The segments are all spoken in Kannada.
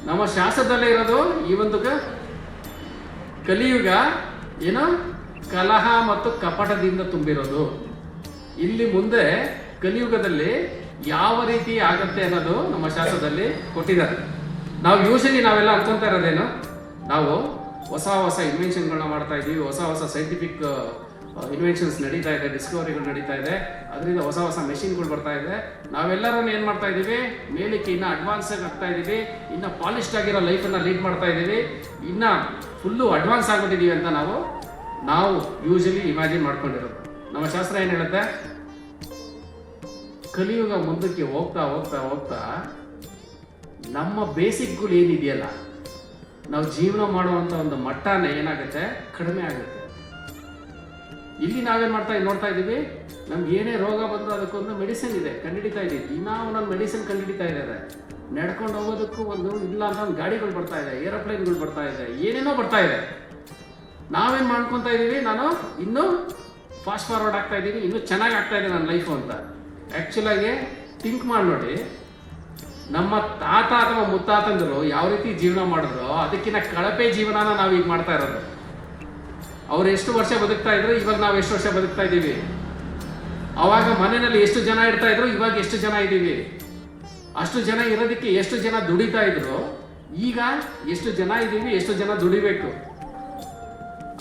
ನಮ್ಮ ಶಾಸ್ತ್ರದಲ್ಲೇ ಇರೋದು ಈ ಒಂದು ಕಲಿಯುಗ ಏನು ಕಲಹ ಮತ್ತು ಕಪಟದಿಂದ ತುಂಬಿರೋದು. ಇಲ್ಲಿ ಮುಂದೆ ಕಲಿಯುಗದಲ್ಲಿ ಯಾವ ರೀತಿ ಆಗತ್ತೆ ಅನ್ನೋದು ನಮ್ಮ ಶಾಸ್ತ್ರದಲ್ಲಿ ಕೊಟ್ಟಿದ್ದಾರೆ. ನಾವು ಯೂಶಲಿ ನಾವೆಲ್ಲ ಅನ್ಕೊಂತಾ ಇರೋದೇನು, ನಾವು ಹೊಸ ಹೊಸ ಇನ್ವೆನ್ಷನ್ಗಳನ್ನ ಮಾಡ್ತಾ ಇದ್ದೀವಿ, ಹೊಸ ಹೊಸ ಸೈಂಟಿಫಿಕ್ ಇನ್ವೆನ್ಷನ್ಸ್ ನಡೀತಾ ಇದೆ, ಡಿಸ್ಕವರಿಗಳು ನಡೀತಾ ಇದೆ, ಅದರಿಂದ ಹೊಸ ಹೊಸ ಮೆಷಿನ್ಗಳು ಬರ್ತಾ ಇದೆ. ನಾವೆಲ್ಲರೂ ಏನು ಮಾಡ್ತಾ ಇದ್ದೀವಿ, ಮೇಲಕ್ಕೆ ಇನ್ನೂ ಅಡ್ವಾನ್ಸ್ ಆಗ್ತಾ ಇದ್ದೀವಿ, ಇನ್ನೂ ಪಾಲಿಶ್ಡ್ ಆಗಿರೋ ಲೈಫನ್ನು ಲೀಡ್ ಮಾಡ್ತಾ ಇದ್ದೀವಿ, ಇನ್ನೂ ಫುಲ್ಲು ಅಡ್ವಾನ್ಸ್ ಆಗ್ಬಿಟ್ಟಿದ್ದೀವಿ ಅಂತ ನಾವು ಯೂಶಲಿ ಇಮ್ಯಾಜಿನ್ ಮಾಡ್ಕೊಂಡಿರೋದು. ನಮ್ಮ ಶಾಸ್ತ್ರ ಏನು ಹೇಳುತ್ತೆ, ಕಲಿಯುಗ ಮುಂದಕ್ಕೆ ಹೋಗ್ತಾ ಹೋಗ್ತಾ ಹೋಗ್ತಾ ನಮ್ಮ ಬೇಸಿಕ್ಗಳು ಏನಿದೆಯಲ್ಲ, ನಾವು ಜೀವನ ಮಾಡುವಂಥ ಒಂದು ಮಟ್ಟನೇ ಏನಾಗುತ್ತೆ, ಕಡಿಮೆ ಆಗುತ್ತೆ. ಇಲ್ಲಿ ನಾವೇನು ನೋಡ್ತಾ ಇದ್ದೀವಿ, ನಮ್ಗೆ ಏನೇ ರೋಗ ಬಂದರೂ ಅದಕ್ಕೊಂದು ಮೆಡಿಸಿನ್ ಇದೆ, ಕಂಡುಹಿಡಿತಾ ಇದ್ದೀವಿ. ದಿನ ಒಂದೊಂದು ಮೆಡಿಸಿನ್ ಕಂಡುಹಿಡಿತಾ ಇದ್ದಾರೆ. ನಡ್ಕೊಂಡು ಹೋಗೋದಕ್ಕೂ ಒಂದು ಇಲ್ಲ ಅಂತ ಒಂದು ಗಾಡಿಗಳು ಬರ್ತಾ ಇದೆ, ಏರೋಪ್ಲೇನ್ಗಳು ಬರ್ತಾ ಇದೆ, ಏನೇನೋ ಬರ್ತಾ ಇದೆ. ನಾವೇನು ಮಾಡ್ಕೊತಾ ಇದ್ದೀವಿ, ನಾನು ಇನ್ನೂ ಫಾಸ್ಟ್ ಫಾರ್ವರ್ಡ್ ಆಗ್ತಾ ಇದ್ದೀನಿ, ಇನ್ನೂ ಚೆನ್ನಾಗಿ ಆಗ್ತಾ ಇದೆ ನನ್ನ ಲೈಫು ಅಂತ. ಆ್ಯಕ್ಚುಲಾಗಿ ಥಿಂಕ್ ಮಾಡಿ ನೋಡಿ, ನಮ್ಮ ತಾತ ಅಥವಾ ಮುತ್ತಾತಂದರು ಯಾವ ರೀತಿ ಜೀವನ ಮಾಡಿದ್ರು ಅದಕ್ಕಿಂತ ಕಳಪೆ ಜೀವನನ ನಾವು ಈಗ ಮಾಡ್ತಾ ಇರೋದು. ಅವ್ರು ಎಷ್ಟು ವರ್ಷ ಬದುಕ್ತಾ ಇದ್ರು, ಇವಾಗ ನಾವು ಎಷ್ಟು ವರ್ಷ ಬದುಕ್ತಾ ಇದ್ದೀವಿ. ಅವಾಗ ಮನೆಯಲ್ಲಿ ಎಷ್ಟು ಜನ ಇರ್ತಾ ಇದ್ರು, ಇವಾಗ ಎಷ್ಟು ಜನ ಇದ್ದೀವಿ. ಅಷ್ಟು ಜನ ಇರೋದಕ್ಕೆ ಎಷ್ಟು ಜನ ದುಡಿತಾ ಇದ್ರು, ಈಗ ಎಷ್ಟು ಜನ ಇದ್ದೀವಿ, ಎಷ್ಟು ಜನ ದುಡಿಬೇಕು.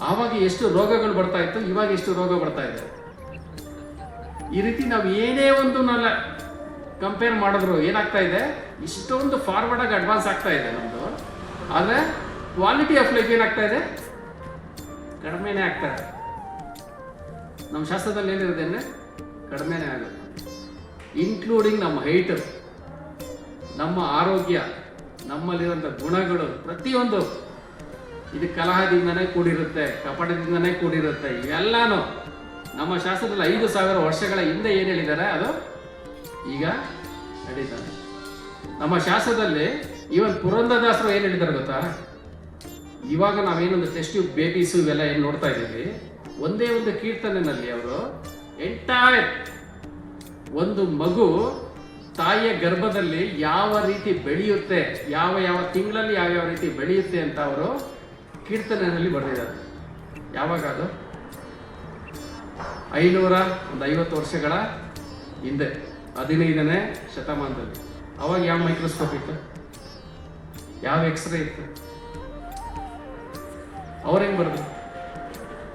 ಆವಾಗ ಎಷ್ಟು ರೋಗಗಳು ಬರ್ತಾ ಇತ್ತು, ಇವಾಗ ಎಷ್ಟು ರೋಗ ಬರ್ತಾ ಇದೆ. ಈ ರೀತಿ ನಾವು ಏನೇ ಒಂದು ಕಂಪೇರ್ ಮಾಡಿದ್ರು ಏನಾಗ್ತಾ ಇದೆ, ಇಷ್ಟೊಂದು ಫಾರ್ವರ್ಡ್ ಆಗಿ ಅಡ್ವಾನ್ಸ್ ಆಗ್ತಾ ಇದೆ ನಮ್ಮದು. ಆದರೆ ಕ್ವಾಲಿಟಿ ಆಫ್ ಲೈಫ್ ಏನಾಗ್ತಾ ಇದೆ, ಕಡಿಮೆನೇ ಆಗ್ತಾ ಇದೆ. ನಮ್ಮ ಶಾಸ್ತ್ರದಲ್ಲಿ ಏನಿರುತ್ತೆ ಅಂದರೆ ಕಡಿಮೆನೇ ಆಗುತ್ತೆ. ಇನ್ಕ್ಲೂಡಿಂಗ್ ನಮ್ಮ ಹೈಟ್, ನಮ್ಮ ಆರೋಗ್ಯ, ನಮ್ಮಲ್ಲಿರುವಂಥ ಗುಣಗಳು ಪ್ರತಿಯೊಂದು ಇದು ಕಲಹದಿಂದನೇ ಕೂಡಿರುತ್ತೆ, ಕಪಟದಿಂದನೇ ಕೂಡಿರುತ್ತೆ. ಇವೆಲ್ಲನೂ ನಮ್ಮ ಶಾಸ್ತ್ರದಲ್ಲಿ 5,000 ವರ್ಷಗಳ ಹಿಂದೆ ಏನು ಹೇಳಿದ್ದಾರೆ ಅದು ಈಗ ನಡೀತಾರೆ. ನಮ್ಮ ಶಾಸ್ತ್ರದಲ್ಲಿ ಇವನ್ ಪುರಂದರದಾಸರು ಏನು ಹೇಳಿದ್ದಾರೆ ಗೊತ್ತಾ, ಇವಾಗ ನಾವೇನೊಂದು ಟೆಸ್ಟ್ ಟ್ಯೂಬ್ ಬೇಬೀಸು ಇವೆಲ್ಲ ಏನು ನೋಡ್ತಾ ಇದ್ದೀವಿ, ಒಂದೇ ಒಂದು ಕೀರ್ತನೆಯಲ್ಲಿ ಅವರು ಎಂಟೈರ್ ಒಂದು ಮಗು ತಾಯಿಯ ಗರ್ಭದಲ್ಲಿ ಯಾವ ರೀತಿ ಬೆಳೆಯುತ್ತೆ, ಯಾವ ಯಾವ ತಿಂಗಳಲ್ಲಿ ಯಾವ್ಯಾವ ರೀತಿ ಬೆಳೆಯುತ್ತೆ ಅಂತ ಅವರು ಕೀರ್ತನೆಯಲ್ಲಿ ಬರೆದಿದ್ದಾರೆ. ಯಾವಾಗ ಅದು 550 ವರ್ಷಗಳ ಹಿಂದೆ, 15ನೇ ಶತಮಾನದಲ್ಲಿ. ಅವಾಗ ಯಾವ ಮೈಕ್ರೋಸ್ಕೋಪ್ ಇತ್ತು, ಯಾವ ಎಕ್ಸ್ರೇ ಇತ್ತು, ಅವ್ರೇನು ಬರೆದ್ರು.